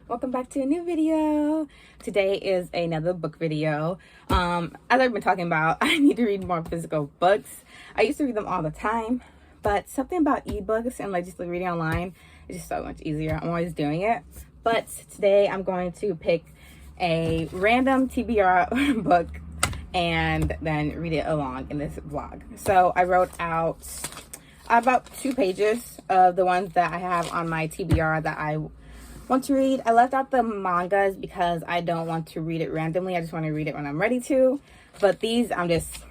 Welcome back to a new video. Today is another book video. As I've been talking about, I need to read more physical books. I used to read them all the time, but something about ebooks and just reading online is just so much easier. I'm always doing it. But today I'm going to pick a random TBR book and then read it along in this vlog. So I wrote out about 2 pages of the ones that I have on my TBR that I want to read. I left out the mangas because I don't want to read it randomly. I just want to read it when I'm ready to. But these, I'm just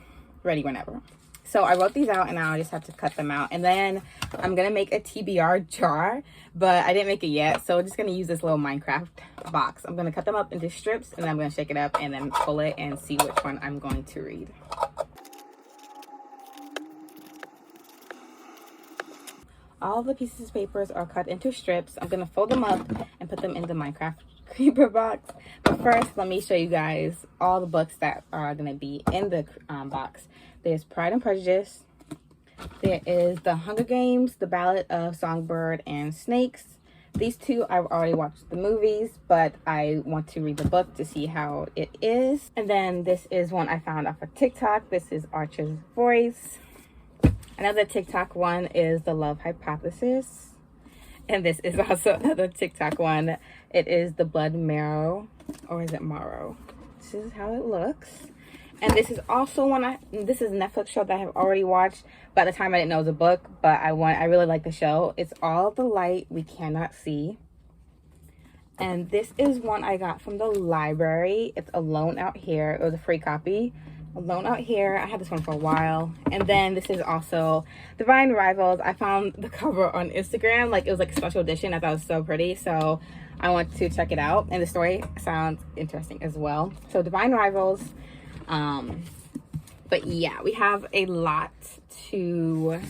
ready whenever. So I wrote these out and now I just have to cut them out. And then I'm going to make a TBR jar, but I didn't make it yet. So I'm just going to use this little Minecraft box. I'm going to cut them up into strips and then I'm going to shake it up and then pull it and see which one I'm going to read. All the pieces of papers are cut into strips. I'm going to fold them up and put them in the Minecraft creeper box. But first, let me show you guys all the books that are going to be in the box. There's Pride and Prejudice. There is The Hunger Games, The Ballad of Songbird and Snakes. These 2, I've already watched the movies, but I want to read the book to see how it is. And then this is one I found off of TikTok. This is Archer's Voice. Another TikTok one is The Love Hypothesis. And this is also another TikTok one. It is The Blood Marrow. Or is it Marrow? This is how it looks. And this is also one this is a Netflix show that I have already watched. But at the time I didn't know it was a book. But I really like the show. It's All the Light We Cannot See. And this is one I got from the library. It's Alone Out Here. It was a free copy. Alone Out Here. I had this one for a while. And then this is also Divine Rivals. I found the cover on Instagram. It was a special edition. I thought it was so pretty. So I want to check it out. And the story sounds interesting as well. So Divine Rivals. But yeah, we have a lot to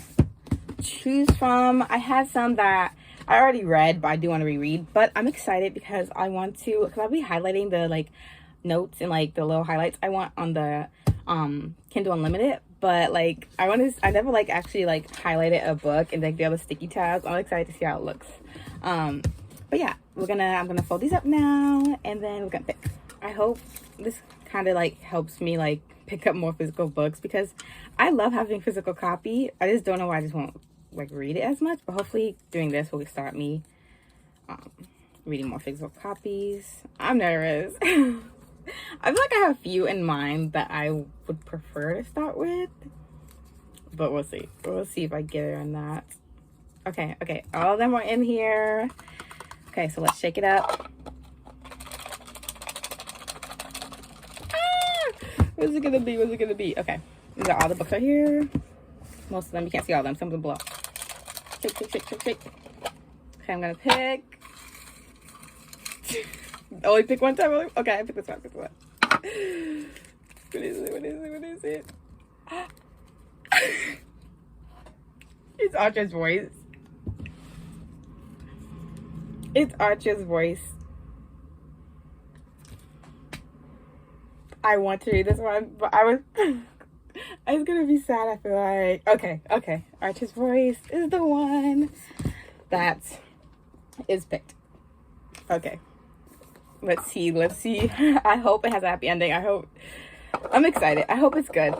choose from. I had some that I already read, but I do want to reread. But I'm excited because I want to, because I'll be highlighting the notes and the little highlights I want on the Kindle Unlimited, but I never actually highlighted a book and the other sticky tabs. I'm excited to see how it looks. But yeah, I'm gonna fold these up now and then we're gonna pick. I hope this kind of helps me pick up more physical books because I love having physical copy. I just don't know why I just won't read it as much, but hopefully doing this will start me reading more physical copies. I'm nervous. I feel I have a few in mind that I would prefer to start with, but we'll see. We'll see if I get it or not. Okay, all of them are in here. Okay, so let's shake it up. What's it gonna be? What's it gonna be? Okay, these are all the books right here. Most of them, you can't see all of them. Some of them below. Shake. Okay, I'm gonna pick. Only pick one time. Okay, I pick this one. What is it? It's Archer's Voice. It's Archer's Voice. I want to read this one, but I was gonna be sad. I feel okay. Archer's Voice is the one that is picked. Okay. Let's see. I hope it has a happy ending. I'm excited. I hope it's good.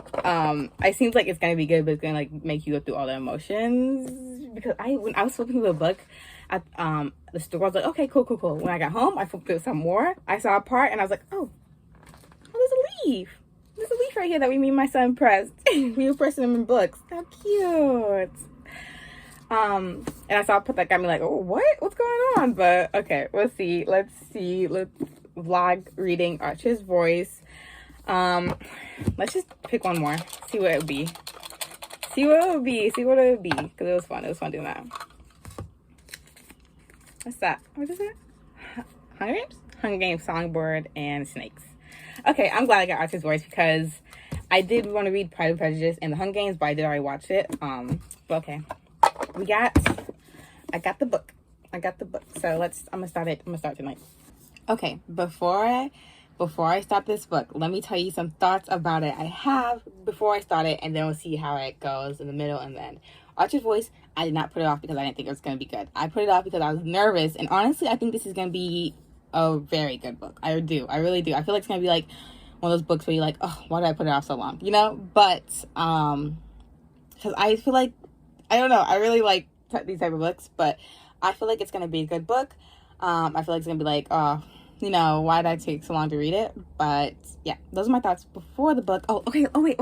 It seems like it's gonna be good, but it's gonna make you go through all the emotions. Because when I was flipping through the book at the store, I was like, okay, cool. When I got home, I flipped through some more. I saw a part and I was like, oh, there's a leaf. There's a leaf right here that me and my son pressed. We were pressing them in books. How cute. And I saw a part that got me oh, what's going on? But okay, we'll see. Let's vlog reading Archer's Voice. Let's just pick one more. See what it would be. Because it was fun doing that. What's that? What is it? Hunger Games? Hunger Games, Songbird, and Snakes. Okay, I'm glad I got Archer's Voice because I did want to read Pride and Prejudice and The Hunger Games, but I did already watch it. But okay. I got the book. So I'm gonna start tonight. Okay, before I start this book, let me tell you some thoughts about it I have before I start it, and then we'll see how it goes in the middle and then. Archer's Voice, I did not put it off because I didn't think it was going to be good. I put it off because I was nervous, and honestly, I think this is going to be a very good book. I really do. I feel like it's gonna be like one of those books where you're like, oh, why did I put it off so long, you know? But because I feel like, I don't know, I really like these type of books, but I feel like it's gonna be a good book. I feel like it's gonna be like, oh, you know, why did I take so long to read it? But yeah, those are my thoughts before the book. Oh, okay. Oh, wait.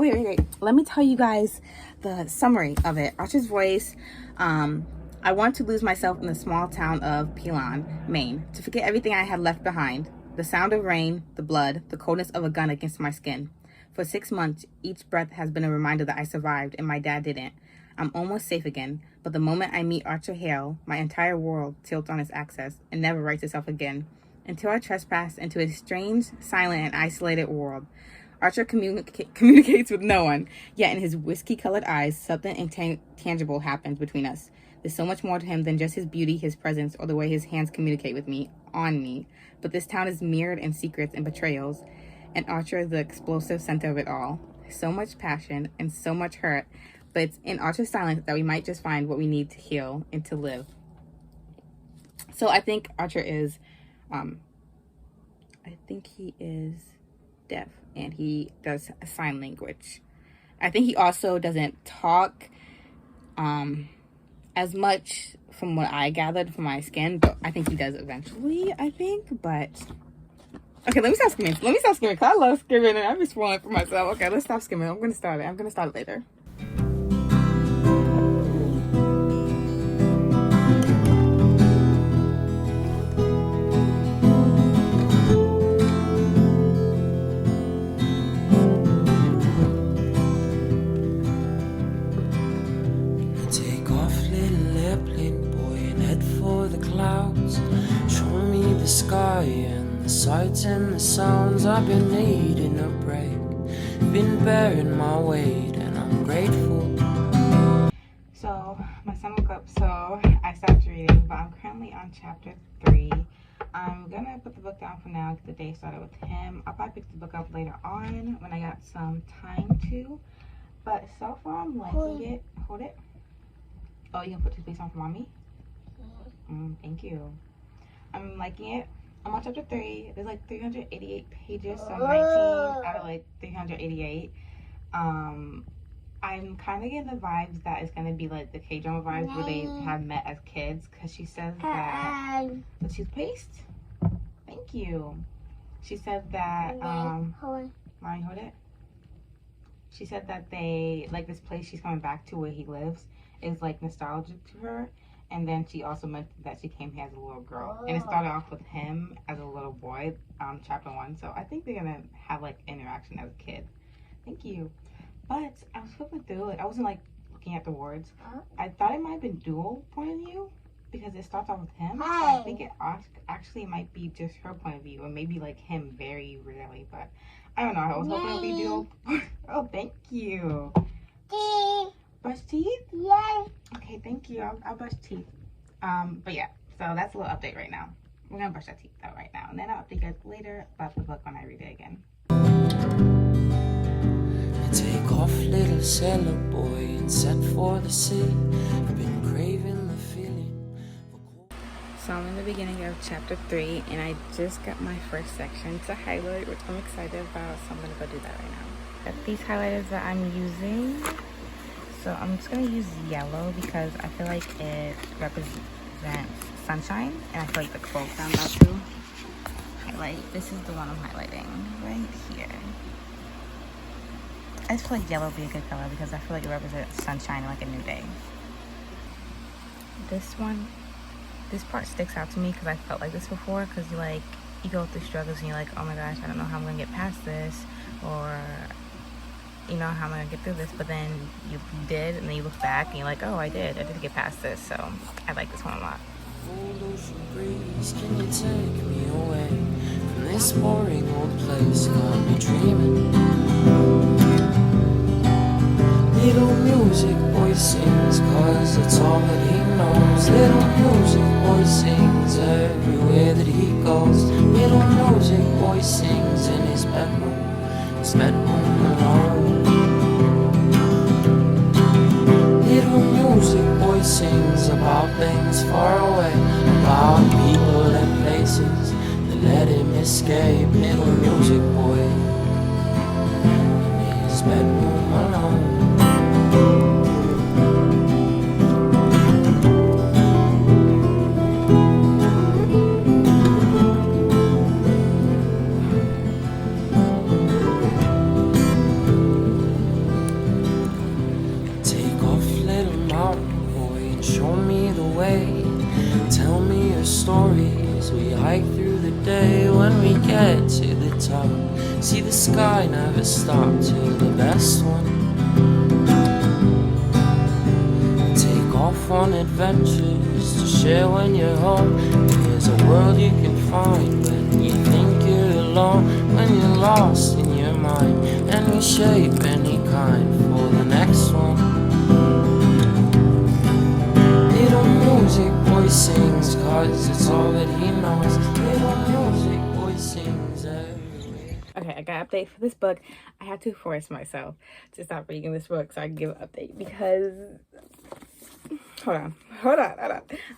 Let me tell you guys the summary of it. Archer's Voice. I want to lose myself in the small town of Pelon, Maine, to forget everything I had left behind. The sound of rain, the blood, the coldness of a gun against my skin. For 6 months, each breath has been a reminder that I survived and my dad didn't. I'm almost safe again, but the moment I meet Archer Hale, my entire world tilts on its axis and never rights itself again. Until I trespass into a strange, silent, and isolated world. Archer communicates with no one, yet in his whiskey-colored eyes, something intangible happens between us. There's so much more to him than just his beauty, his presence, or the way his hands communicate with me, on me. But this town is mirrored in secrets and betrayals, and Archer is the explosive center of it all. So much passion and so much hurt, but it's in Archer's silence that we might just find what we need to heal and to live. So I think Archer is, I think he is deaf, and he does sign language. I think he also doesn't talk, as much from what I gathered from my skin, but I think he does eventually, I think, but... Okay, let me stop skimming, because I love skimming, and I'm just spoiling for myself. Okay, let's stop skimming. I'm going to start it later. And the sights and the sounds, I've been needing a break, been bearing my weight, and I'm grateful. So my son woke up, so I stopped reading, but I'm currently on chapter 3. I'm gonna put the book down for now, get the day started with him. I'll probably pick the book up later on when I got some time to, but so far I'm liking it. Hold it. Oh, you can put toothpaste on for mommy? Thank you. I'm liking it. I'm on chapter 3. There's like 388 pages, so 19 out of like 388. I'm kind of getting the vibes that it's going to be like the K-drama vibes where they have met as kids, because she says that the toothpaste. Thank you. She said that, Mommy, hold it. She said that they, like this place she's coming back to where he lives is like nostalgic to her. And then she also mentioned that she came here as a little girl. And it started off with him as a little boy, chapter 1. So I think they're going to have, like, interaction as a kid. Thank you. But I was flipping through it. I wasn't, like, looking at the words. I thought it might have been dual point of view because it starts off with him. So I think it actually might be just her point of view, or maybe, like, him very rarely. But I don't know. I was hoping it would be dual. Oh, thank you. Brush teeth? Yay! Okay, thank you. I'll brush teeth. But yeah, so that's a little update right now. We're gonna brush our teeth though right now, and then I'll update you guys later about the book when I read it again. Take off, little sailor boy, and set for the sea. I've been craving the feeling. So I'm in the beginning of chapter 3, and I just got my first section to highlight, which I'm excited about. So I'm gonna go do that right now. Got these highlighters that I'm using. So I'm just going to use yellow because I feel like it represents sunshine, and I feel like the quote I'm about to highlight, this is the one I'm highlighting right here. I just feel like yellow would be a good color because I feel like it represents sunshine and like a new day. This part sticks out to me because I felt like this before, because you go through struggles and you're like, oh my gosh, I don't know how I'm going to get past this, or you know, how am I gonna get through this? But then you did, and then you look back and you're like, oh, I did get past this. So I like this one a lot. Breeze, can you take me away from this boring old place? Got me dreaming. Little music boy sings, cause it's all that he knows. Little music boy sings everywhere that he goes. Little music boy sings in his bedroom alone. Little music boy sings about things far away, about people and places that escape. Little music boy in his bedroom alone. Take off, little mountain boy, and show me the way. Tell me your stories. We hike through the day. When we get to the top, see the sky never stop till the best one. Take off on adventures to share when you're home. There's a world you can find when you think you're alone. When you're lost in your mind, and we shape any kind for the next one. Little music boy sings, cause it's all that he knows. Little music boy sings everywhere. Okay, I got an update for this book. I had to force myself to stop reading this book so I can give an update because hold on.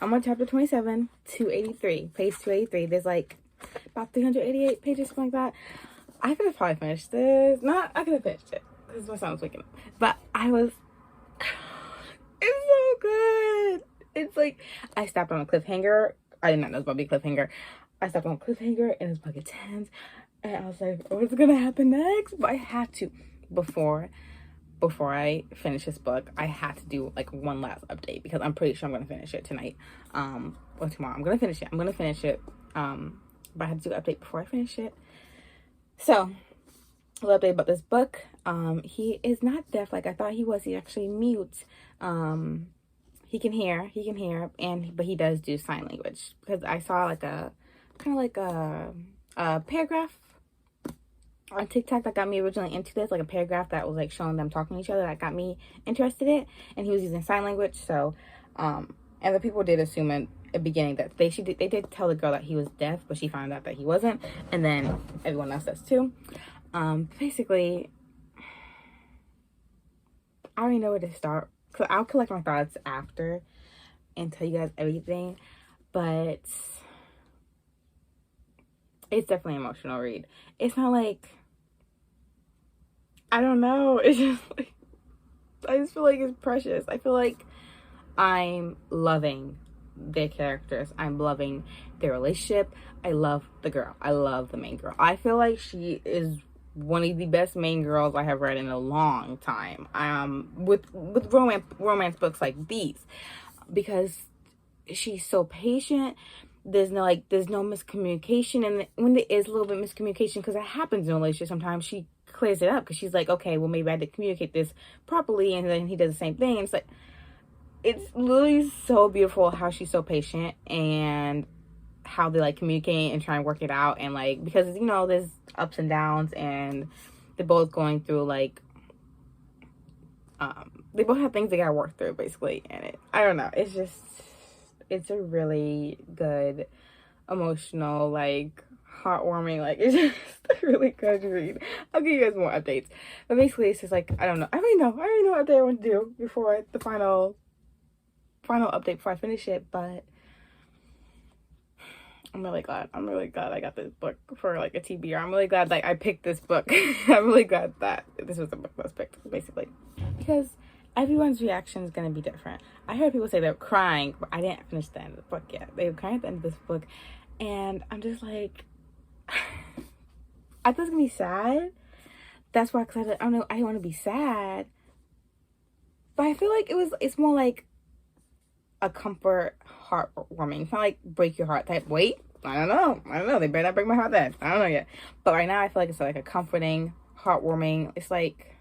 I'm on chapter 27, 283, page 283. There's like about 388 pages, something like that. I could have probably finished this. I could have finished it because my son was waking up. But it's so good. It's like, I stopped on a cliffhanger. I did not know it was about to be a cliffhanger. I stopped on a cliffhanger and it was about to get tense. And I was like, what's going to happen next? But I had to, before I finish this book, I had to do like one last update because I'm pretty sure I'm going to finish it tonight. Or tomorrow. I'm going to finish it. But I had to do an update before I finish it. So, a little update about this book. He is not deaf like I thought he was. He's actually mute. He can hear, but he does do sign language because I saw like a paragraph on TikTok that got me originally into this, like a paragraph that was like showing them talking to each other that got me interested in it, and he was using sign language. So, and the people did assume in the beginning that they did tell the girl that he was deaf, but she found out that he wasn't, and then everyone else does too. Basically, I already know where to start. Cause I'll collect my thoughts after and tell you guys everything, but it's definitely an emotional read. It's not like, I don't know, it's just like, I just feel like it's precious. I feel like I'm loving their characters. I'm loving their relationship. I love the girl. I love the main girl. I feel like she is one of the best main girls I have read in a long time. With romance books like these, because she's so patient. There's no miscommunication, and when there is a little bit of miscommunication, because it happens in a relationship sometimes, she clears it up because she's like, okay, well maybe I didn't communicate this properly, and then he does the same thing. And it's like, it's literally so beautiful how she's so patient and how they like communicate and try and work it out, and like, because there's ups and downs, and they're both going through like they both have things they gotta work through basically, and I don't know, it's a really good, emotional, like heartwarming, like it's just a really good read. I'll give you guys more updates, but basically it's just like, I don't know, I already know what update I want to do before the final update before I finish it, but I'm really glad I got this book for like a TBR. I'm really glad I picked this book. I'm really glad that this was the book that was picked, basically, because everyone's reaction is going to be different. I heard people say they're crying, but I didn't finish the end of the book yet. They were crying at the end of this book, and I'm just like, I thought it was going to be sad. That's why, because I don't know, I didn't want to be sad, but I feel like it's more like a comfort, heartwarming. It's not like break your heart type. Wait, I don't know. They better not break my heart then. I don't know yet. But right now I feel like it's like a comforting, heartwarming. It's like,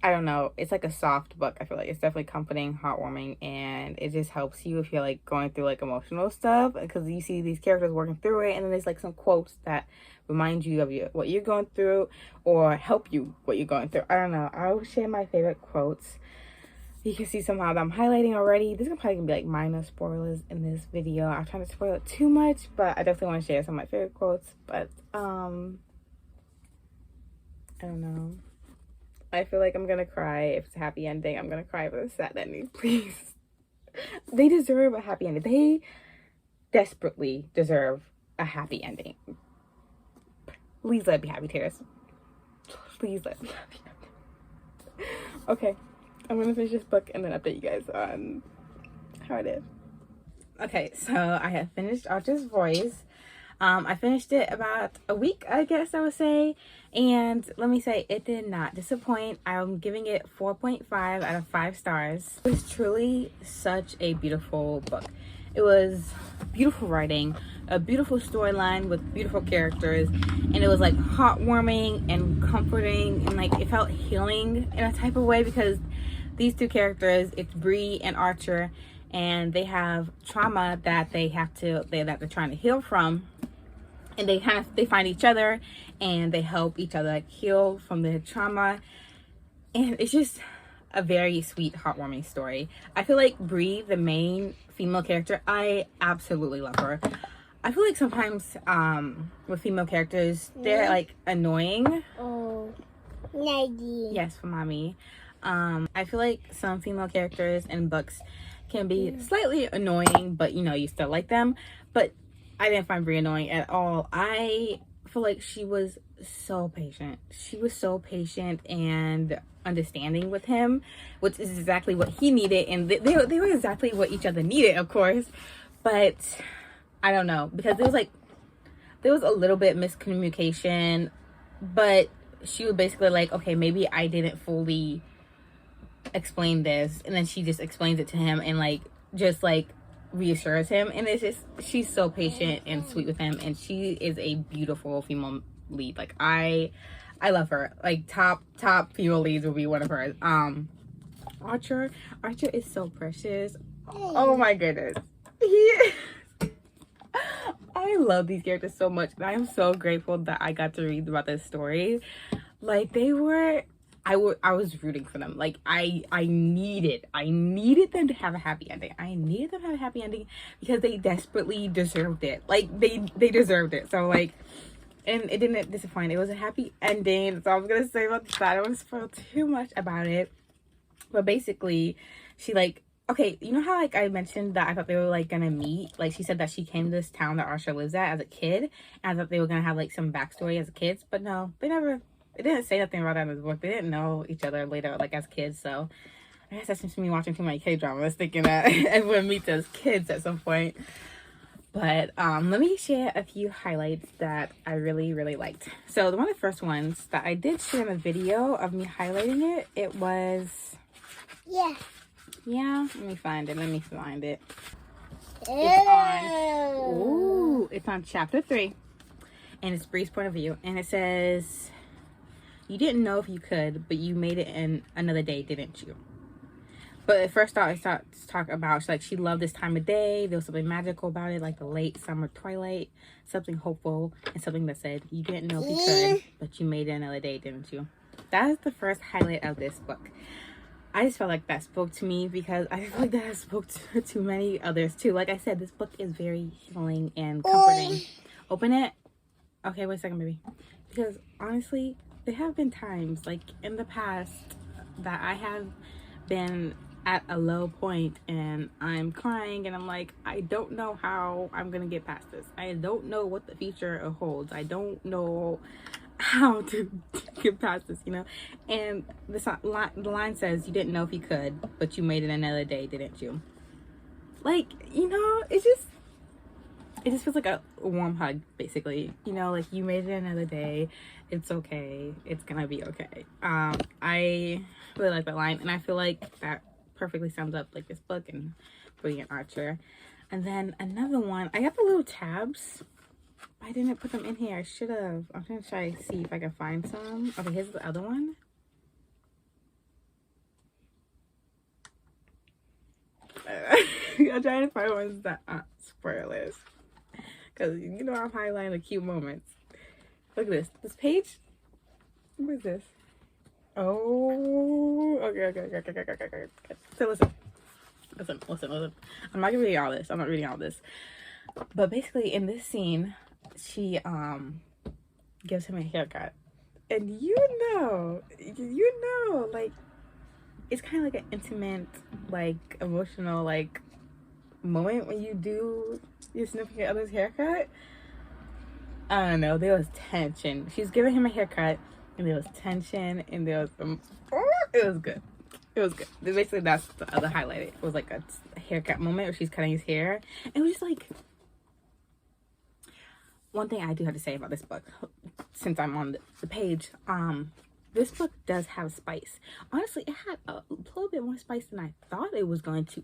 I don't know. It's like a soft book. I feel like it's definitely comforting, heartwarming, and it just helps you if you're like going through like emotional stuff, because you see these characters working through it, and then there's like some quotes that remind you of what you're going through or help you what you're going through. I don't know. I'll share my favorite quotes. You can see somehow that I'm highlighting already. This is probably gonna be like minor spoilers in this video. I'm trying to spoil it too much, but I definitely want to share some of my favorite quotes. But I don't know. I feel like I'm gonna cry if it's a happy ending. I'm gonna cry if it's a sad ending. Please. They deserve a happy ending. They desperately deserve a happy ending. Please let it be happy tears. Please let it be happy. Okay, I'm gonna finish this book and then update you guys on how it is. Okay, so I have finished Archer's Voice. I finished it about a week, I guess I would say, and let me say, it did not disappoint. I'm giving it 4.5 out of 5 stars. It was truly such a beautiful book. It was beautiful writing, a beautiful storyline with beautiful characters, and it was like heartwarming and comforting, and like it felt healing in a type of way, because these two characters, it's Bree and Archer, and they have trauma that they're trying to heal from, and they find each other and they help each other like heal from their trauma, and it's just a very sweet, heartwarming story. I feel like Bree, the main female character, I absolutely love her. I feel like sometimes with female characters, they're like annoying. Oh, Maggie. Yes, for mommy. I feel like some female characters in books can be slightly annoying, but you know, you still like them. But I didn't find Bree annoying at all. I feel like she was so patient. She was so patient and understanding with him, which is exactly what he needed, and they were exactly what each other needed, of course. But I don't know, because there was a little bit miscommunication, but she was basically like, okay, maybe I didn't fully explain this, and then she just explains it to him and like just like reassures him, and it's just, she's so patient and sweet with him, and she is a beautiful female lead. Like I love her. Like top female leads will be one of hers. Archer is so precious. Oh my goodness. I love these characters so much, and I am so grateful that I got to read about this story. Like I was rooting for them. Like I needed them to have a happy ending. I needed them to have a happy ending because they desperately deserved it. Like they deserved it. So like, and it didn't disappoint. It was a happy ending. So I was gonna say about that. I don't want to spoil too much about it. But basically, she like, okay, you know how like I mentioned that I thought they were like gonna meet? Like she said that she came to this town that Archer lives at as a kid, and I thought they were gonna have like some backstory as kids, but no, they never. It didn't say nothing about that in this book. They didn't know each other later, like as kids. So I guess that's just me watching too many K-dramas, thinking that everyone meets as kids at some point. But let me share a few highlights that I really, really liked. So one of the first ones that I did share in a video of me highlighting it, it was... Yeah, let me find it. It's on chapter 3. And it's Bree's point of view. And it says... You didn't know if you could, but you made it in another day, didn't you? But at first I started to talk about, like, she loved this time of day. There was something magical about it, like the late summer twilight, something hopeful, and something that said, you didn't know if you could, but you made it another day, didn't you? That is the first highlight of this book. I just felt like that spoke to me, because I feel like that spoke to many others too. Like I said, this book is very healing and comforting. Open it. Okay, wait a second, baby. Because honestly, there have been times, like in the past, that I have been at a low point and I'm crying and I'm like, I don't know how I'm gonna get past this. I don't know what the future holds. I don't know how to get past this, you know? And the line says, you didn't know if you could, but you made it another day, didn't you? Like, you know, it just feels like a warm hug, basically. You know, like, you made it another day. It's okay. It's gonna be okay. I really like that line, and I feel like that perfectly sums up, like, this book and Brilliant Archer. And then another one, I got the little tabs. I didn't put them in here. I should have. I'm gonna try to see if I can find some. Okay, here's the other one. I'm trying to find ones that aren't spoilers, because you know I'm highlighting the cute moments. Look at this. This page. What is this? Oh, okay. So listen. I'm not gonna read all this. I'm not reading all this. But basically, in this scene, she gives him a haircut, and you know, like, it's kind of like an intimate, like, emotional, like, moment when you do your significant other's haircut. I don't know, there was tension. She's giving him a haircut, and there was tension, and there was it was good. It was good. Basically, that's the other highlight. It was like a haircut moment where she's cutting his hair. It was just like, one thing I do have to say about this book, since I'm on the page, this book does have spice. Honestly, it had a little bit more spice than I thought it was going to.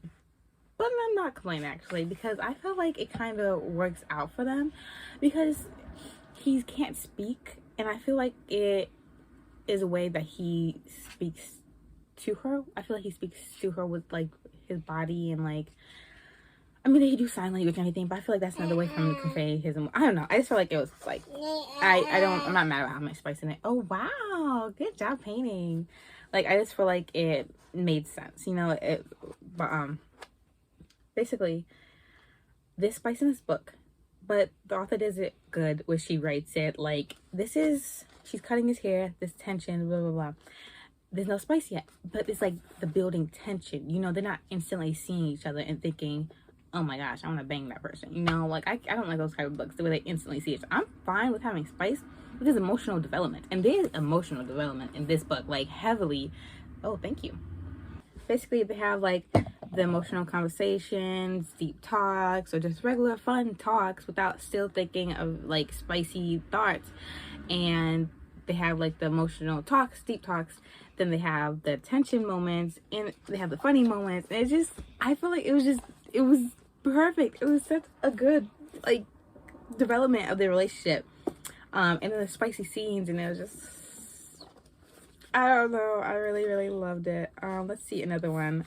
But I'm not complaining, actually, because I feel like it kind of works out for them, because he can't speak, and I feel like it is a way that he speaks to her. I feel like he speaks to her with like his body, and like, I mean, they do sign language and everything, but I feel like that's another way for him to convey his I don't know. I just feel like it was like, I'm not mad about how much spice in it. Oh wow, good job painting. Like, I just feel like it made sense, you know. But basically, this spice in this book, but the author does it good where she writes it like, she's cutting his hair, this tension, blah blah blah. There's no spice yet, but it's like the building tension, you know. They're not instantly seeing each other and thinking, oh my gosh, I want to bang that person, you know. Like, I don't like those type of books, the way they instantly see it. I'm fine with having spice, but there's emotional development, and there's emotional development in this book, like, heavily. Oh, thank you. Basically, they have like the emotional conversations, deep talks, or just regular fun talks without still thinking of like spicy thoughts. And they have like the emotional talks, deep talks, then they have the tension moments, and they have the funny moments. And it's just, I feel like it was perfect. It was such a good like development of the relationship, and then the spicy scenes, and it was just, I don't know, I really loved it. Let's see another one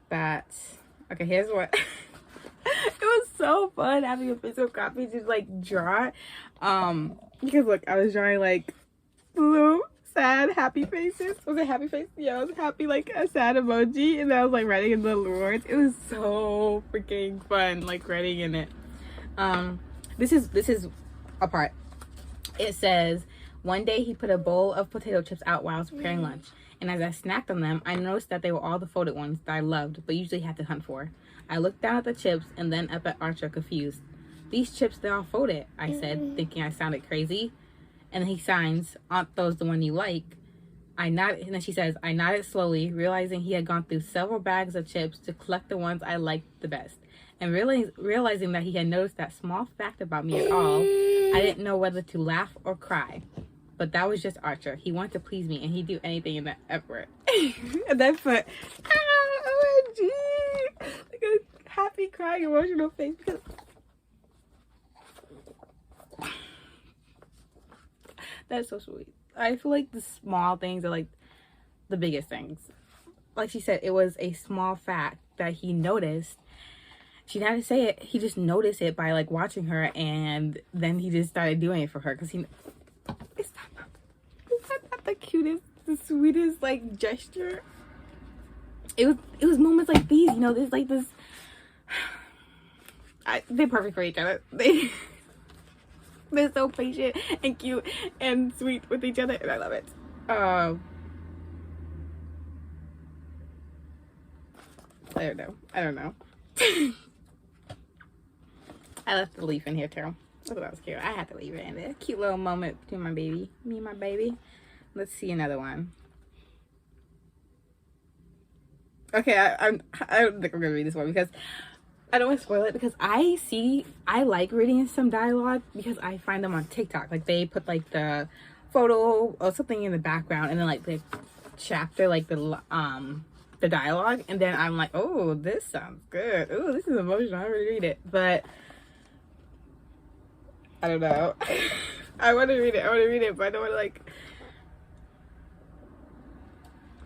that, okay, here's what it was so fun having a physical copy to like draw, because look, I was drawing like blue, sad, happy faces. Was it happy face? Yeah, it was happy, like a sad emoji, and then I was like writing in the words. It was so freaking fun, like writing in it. This is a part. It says, one day he put a bowl of potato chips out while I was preparing lunch, and as I snacked on them, I noticed that they were all the folded ones that I loved but usually had to hunt for. I looked down at the chips and then up at Archer, confused. These chips, they're all folded, I said, thinking I sounded crazy. And then he signs, aren't those the one you like? I nodded, and then she says, I nodded slowly, realizing he had gone through several bags of chips to collect the ones I liked the best. And realizing that he had noticed that small fact about me at all, I didn't know whether to laugh or cry. But that was just Archer. He wanted to please me, and he'd do anything in that effort. And then put, OMG! Like a happy, crying, emotional face. Because that's so sweet. I feel like the small things are like the biggest things. Like she said, it was a small fact that he noticed. She didn't have to say it. He just noticed it by like watching her, and then he just started doing it for her because is that not the cutest, the sweetest like gesture? It was moments like these, you know. There's like this. They're perfect for each other. They're so patient and cute and sweet with each other, and I love it. I don't know. I left the leaf in here too. I thought that was cute. I had to leave it in there. Cute little moment between me and my baby. Let's see another one. Okay, I don't think I'm gonna read this one because I don't want to spoil it, because I like reading some dialogue because I find them on TikTok. Like, they put like the photo or something in the background, and then like the chapter, like the dialogue, and then I'm like, oh, this sounds good. Oh, this is emotional. I really read it, but I don't know. I want to read it, but I don't want to like.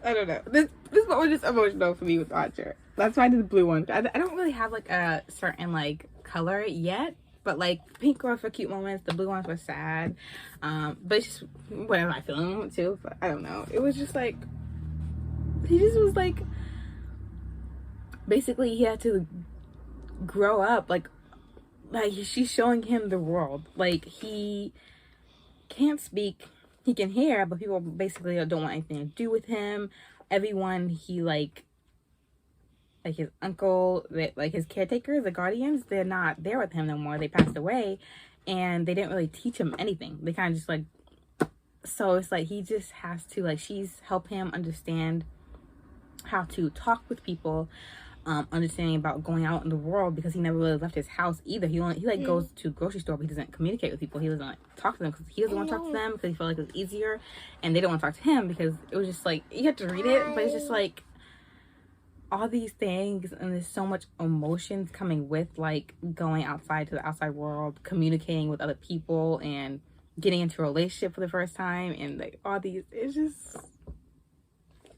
I don't know. This one was just emotional for me with Archer. That's why I did the blue one. I don't really have like a certain like color yet, but like pink ones for cute moments, the blue ones were sad. But it's just whatever I feel in the moment too. But I don't know. It was just like, he just was like, basically he had to grow up. Like she's showing him the world. Like, he can't speak. He can hear, but people basically don't want anything to do with him. Everyone he like his uncle, like his caretakers, the guardians, they're not there with him no more. They passed away, and they didn't really teach him anything. They kind of just like, so it's like he just has to like, she's help him understand how to talk with people, understanding about going out in the world, because he never really left his house either. He like goes to grocery store, but he doesn't communicate with people. He doesn't like talk to them because he doesn't want to talk to them, because he felt like it was easier, and they don't want to talk to him because it was just like, you have to read it, but it's just like all these things, and there's so much emotions coming with like going outside to the outside world, communicating with other people, and getting into a relationship for the first time, and like all these, it's just,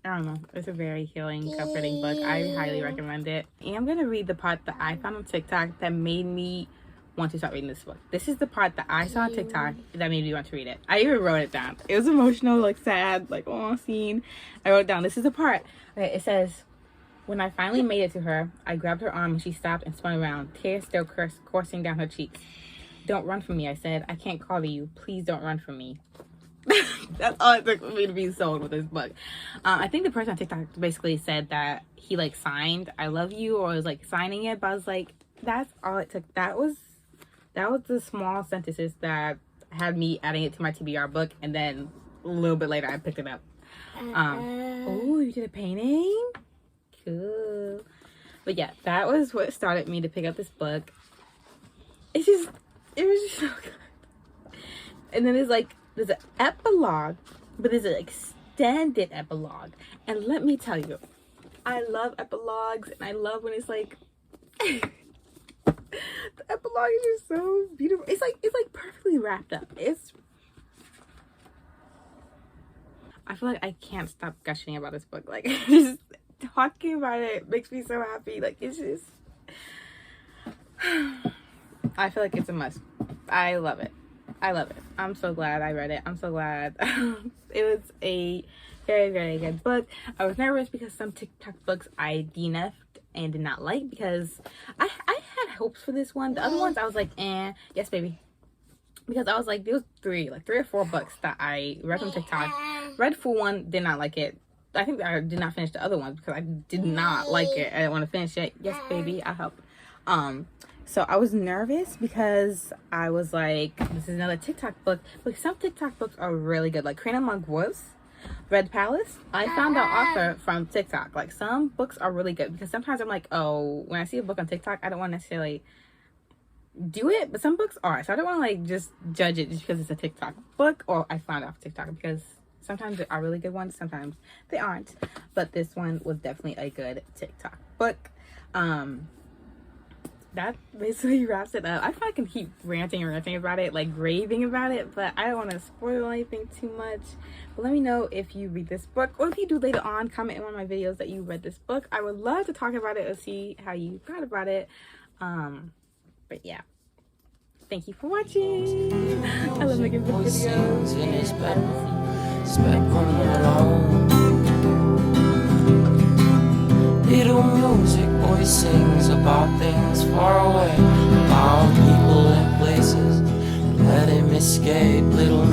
I don't know, it's a very healing, comforting book. I highly recommend it. And I'm gonna read the part that I found on TikTok that made me want to start reading this book. This is the part that I saw on TikTok that made me want to read it. I even wrote it down. It was emotional, like sad, like oh scene. I wrote it down. This is the part. Okay, it says, when I finally made it to her, I grabbed her arm and she stopped and spun around, tears still coursing down her cheeks. Don't run from me, I said. I can't call to you. Please don't run from me. That's all it took for me to be sold with this book. I think the person on TikTok basically said that he like signed "I love you" or was like signing it, but I was like, that's all it took. That was the small sentences that had me adding it to my TBR book, and then a little bit later I picked it up. Oh, you did a painting? Cool. But yeah, that was what started me to pick up this book. It was just so good. And then there's an epilogue, but there's an extended epilogue. And let me tell you, I love epilogues, and I love when it's like the epilogue is just so beautiful. It's like perfectly wrapped up. I feel like I can't stop gushing about this book. Like just talking about it makes me so happy. Like it's just I feel like it's a must. I love it. I'm so glad I read it. I'm so glad. It was a very, very good book. I was nervous because some TikTok books I DNF'd and did not like, because I had hopes for this one. The other ones I was like, yes baby. Because I was like, there was three or four books that I read from TikTok. Read for one, did not like it. I think I did not finish the other ones because I did not like it. I didn't want to finish it. Yes baby, I help. So I was nervous because I was like, this is another TikTok book. But some TikTok books are really good. Like Karina Mongoose, Red Palace. I found that author from TikTok. Like some books are really good, because sometimes I'm like, oh, when I see a book on TikTok, I don't want to necessarily do it. But some books are. So I don't want to like just judge it just because it's a TikTok book or I found it off TikTok, because sometimes there are really good ones, sometimes they aren't. But this one was definitely a good TikTok book. That basically wraps it up. I feel like I can keep ranting about it, like raving about it, but I don't want to spoil anything too much. But let me know if you read this book, or if you do later on, comment in one of my videos that you read this book. I would love to talk about it or see how you thought about it. But yeah, thank you for watching. I love making videos. In his bedroom alone. Little music boy sings about things far away, about people and places, and let him escape. Little